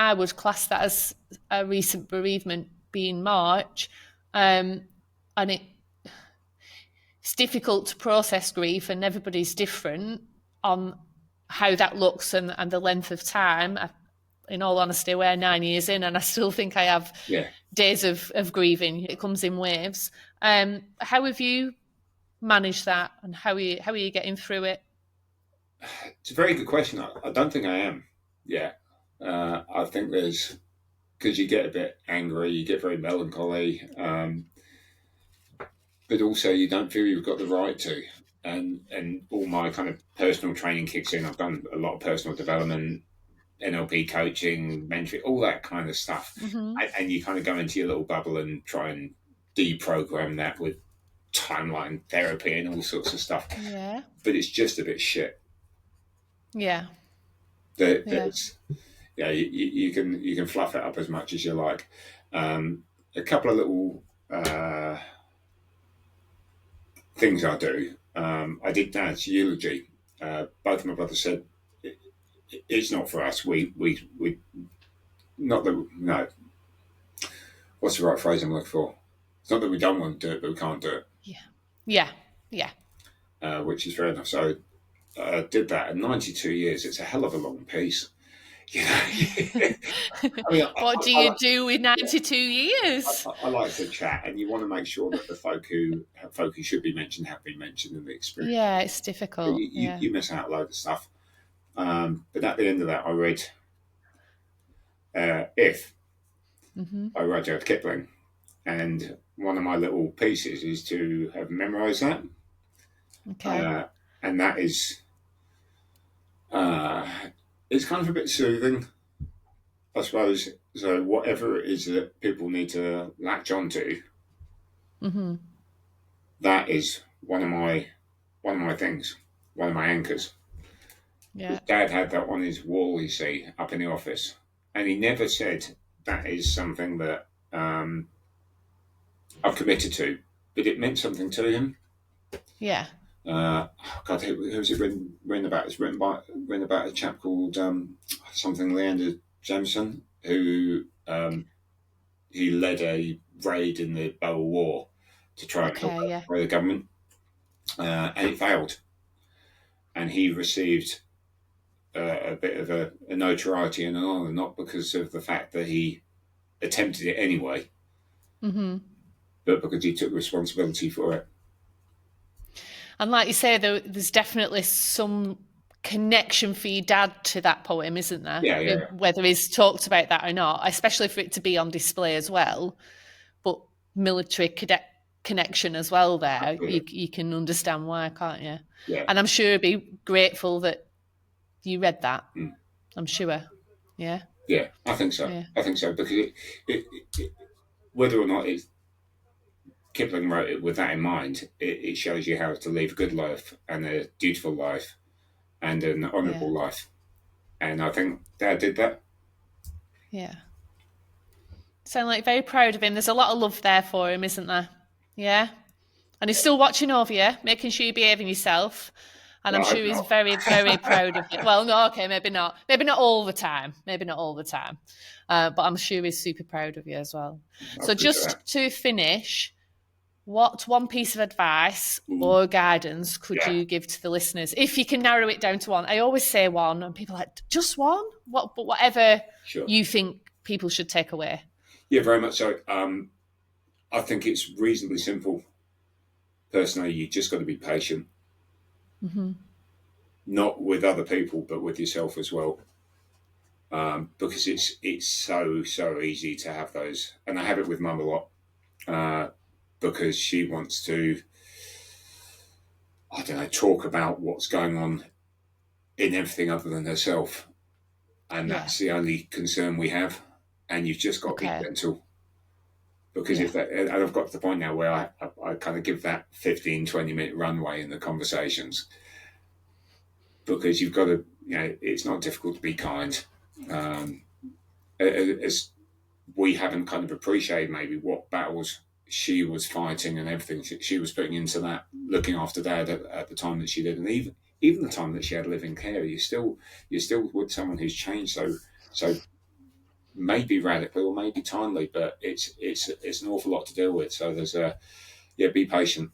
I would class that as a recent bereavement being March. And it's difficult to process grief, and everybody's different on how that looks and the length of time. In all honesty, we're 9 years in, and I still think I have days of grieving. It comes in waves. How have you managed that, and how are you getting through it? It's a very good question. I don't think I am. Yeah. I think because you get a bit angry, you get very melancholy, but also you don't feel you've got the right to. And all my kind of personal training kicks in. I've done a lot of personal development, NLP coaching, mentoring, all that kind of stuff. Mm-hmm. And you kind of go into your little bubble and try and deprogram that with timeline therapy and all sorts of stuff. Yeah. But it's just a bit shit. Yeah. You can fluff it up as much as you like. A couple of little things I do. I did Dad's eulogy. Both of my brothers said it's not for us. We not that no. What's the right phrase I'm looking for? It's not that we don't want to do it, but we can't do it. Yeah. Which is fair enough. So did that in 92 years. It's a hell of a long piece. You know? I mean, what do you do with 92 years? I like to chat, and you want to make sure that the folk who should be mentioned have been mentioned in the experience. Yeah, it's difficult. You miss out a load of stuff. But at the end of that, I read If by Rudyard Kipling, and one of my little pieces is to have memorised that. Okay. And that is, it's kind of a bit soothing, I suppose. So whatever it is that people need to latch onto, that is one of my things, one of my anchors. Yeah. Dad had that on his wall, you see, up in the office, and he never said that is something that I've committed to, but it meant something to him. Yeah. God, who was it written about? It's written about a chap called something Leander Jameson, who he led a raid in the Boer War to try and help the government, and it failed, and he received a bit of a notoriety and an honour, not because of the fact that he attempted it anyway, but because he took responsibility for it. And like you say, there's definitely some connection for your dad to that poem, isn't there? Yeah. Whether he's talked about that or not, especially for it to be on display as well. But military connection as well there, you can understand why, can't you? Yeah. And I'm sure he'd be grateful that you read that. I'm sure. Yeah. Yeah, I think so. Yeah. I think so, because it whether or not it's Kipling wrote it with that in mind, it shows you how to live a good life and a dutiful life and an honourable life. And I think Dad did that. Yeah. Sound like very proud of him. There's a lot of love there for him, isn't there? Yeah. And he's still watching over you, making sure you're behaving yourself. And I'm sure he's very, very proud of you. Well, no, okay, maybe not. Maybe not all the time. But I'm sure he's super proud of you as well. So just to finish, what one piece of advice or guidance could you give to the listeners? If you can narrow it down to one. I always say one, and people are like, just one? But whatever you think people should take away. Yeah, very much so. I think it's reasonably simple. Personally, you just got to be patient. Not with other people, but with yourself as well. Because it's so easy to have those. And I have it with Mum a lot. Because she wants to, talk about what's going on in everything other than herself. And that's the only concern we have. And you've just got to be gentle. Because and I've got to the point now where I kind of give that 15, 20-minute runway in the conversations. Because you've got to, it's not difficult to be kind. As we haven't kind of appreciated maybe what battles she was fighting and everything she was putting into that, looking after Dad at the time that she did, and even the time that she had living care, you're still with someone who's changed so maybe radically or maybe timely, but it's an awful lot to deal with. So there's be patient.